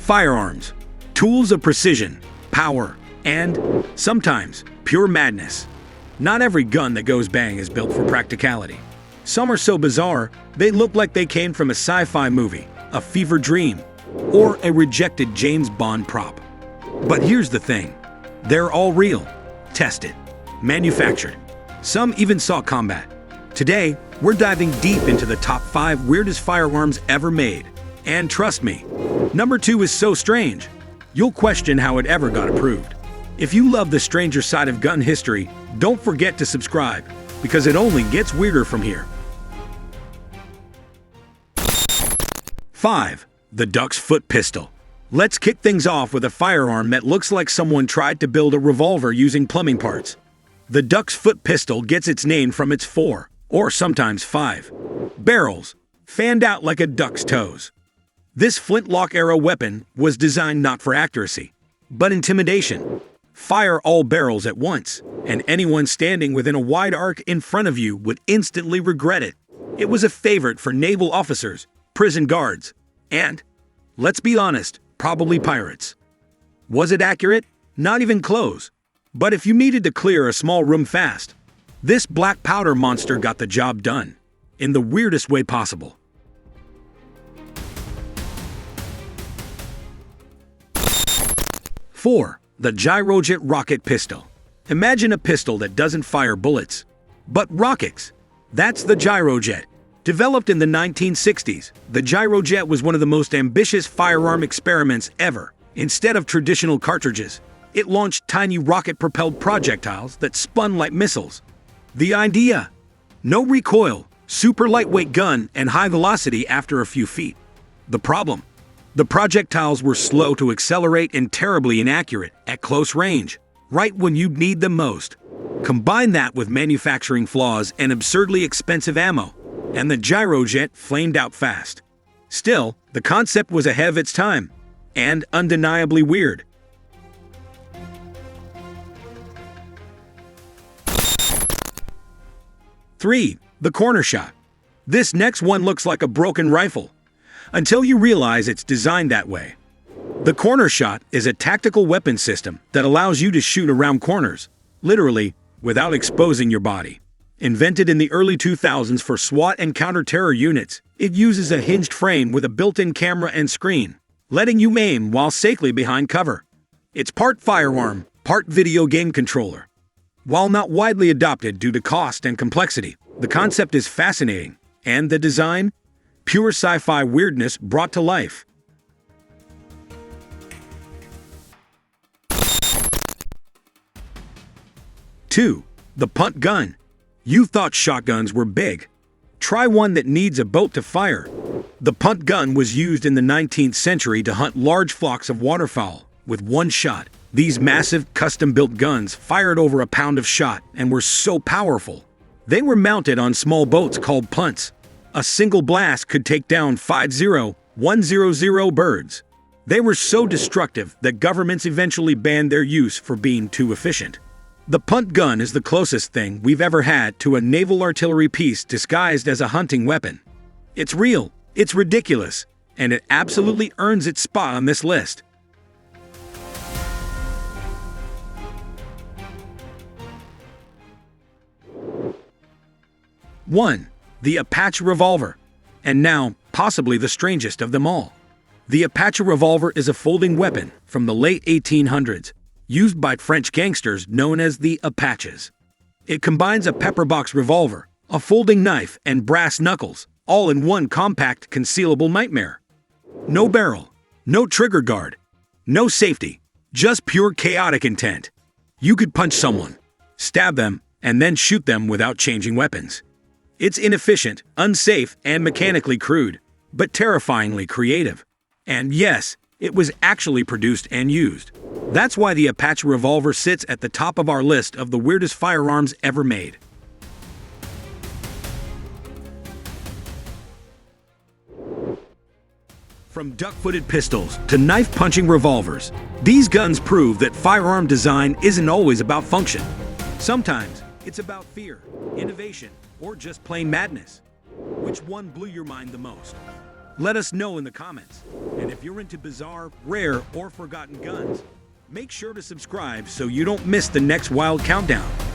Firearms. Tools of precision, power, and, sometimes, pure madness. Not every gun that goes bang is built for practicality. Some are so bizarre, they look like they came from a sci-fi movie, a fever dream, or a rejected James Bond prop. But here's the thing. They're all real, tested, manufactured. Some even saw combat. Today, we're diving deep into the top 5 weirdest firearms ever made. And trust me, number 2 is so strange, you'll question how it ever got approved. If you love the stranger side of gun history, don't forget to subscribe, because it only gets weirder from here. 5. The Duck's Foot Pistol. Let's kick things off with a firearm that looks like someone tried to build a revolver using plumbing parts. The Duck's Foot Pistol gets its name from its 4, or sometimes 5, barrels, fanned out like a duck's toes. This flintlock-era weapon was designed not for accuracy, but intimidation. Fire all barrels at once, and anyone standing within a wide arc in front of you would instantly regret it. It was a favorite for naval officers, prison guards, and, let's be honest, probably pirates. Was it accurate? Not even close. But if you needed to clear a small room fast, this black powder monster got the job done, in the weirdest way possible. 4. The Gyrojet Rocket Pistol. Imagine a pistol that doesn't fire bullets, but rockets. That's the Gyrojet. Developed in the 1960s, the Gyrojet was one of the most ambitious firearm experiments ever. Instead of traditional cartridges, it launched tiny rocket-propelled projectiles that spun like missiles. The idea? No recoil, super lightweight gun, and high velocity after a few feet. The problem? The projectiles were slow to accelerate and terribly inaccurate at close range, right when you'd need them most. Combine that with manufacturing flaws and absurdly expensive ammo, and the Gyrojet flamed out fast. Still, the concept was ahead of its time, and undeniably weird. 3. The Corner Shot. This next one looks like a broken rifle, until you realize it's designed that way. The Corner Shot is a tactical weapon system that allows you to shoot around corners, literally, without exposing your body. Invented in the early 2000s for SWAT and counter-terror units, it uses a hinged frame with a built-in camera and screen, letting you aim while safely behind cover. It's part firearm, part video game controller. While not widely adopted due to cost and complexity, the concept is fascinating, and the design? Pure sci-fi weirdness brought to life. 2. The Punt Gun. You thought shotguns were big. Try one that needs a boat to fire. The punt gun was used in the 19th century to hunt large flocks of waterfowl with one shot. These massive, custom-built guns fired over a pound of shot and were so powerful. They were mounted on small boats called punts. A single blast could take down 100 birds. They were so destructive that governments eventually banned their use for being too efficient. The punt gun is the closest thing we've ever had to a naval artillery piece disguised as a hunting weapon. It's real, it's ridiculous, and it absolutely earns its spot on this list. 1. The Apache Revolver. And now, possibly the strangest of them all. The Apache Revolver is a folding weapon from the late 1800s, used by French gangsters known as the Apaches. It combines a pepperbox revolver, a folding knife, and brass knuckles, all in one compact, concealable nightmare. No barrel, no trigger guard, no safety, just pure chaotic intent. You could punch someone, stab them, and then shoot them without changing weapons. It's inefficient, unsafe, and mechanically crude, but terrifyingly creative. And yes, it was actually produced and used. That's why the Apache Revolver sits at the top of our list of the weirdest firearms ever made. From duck-footed pistols to knife-punching revolvers, these guns prove that firearm design isn't always about function. Sometimes it's about fear, innovation, or just plain madness. Which one blew your mind the most? Let us know in the comments. And if you're into bizarre, rare, or forgotten guns, make sure to subscribe so you don't miss the next wild countdown.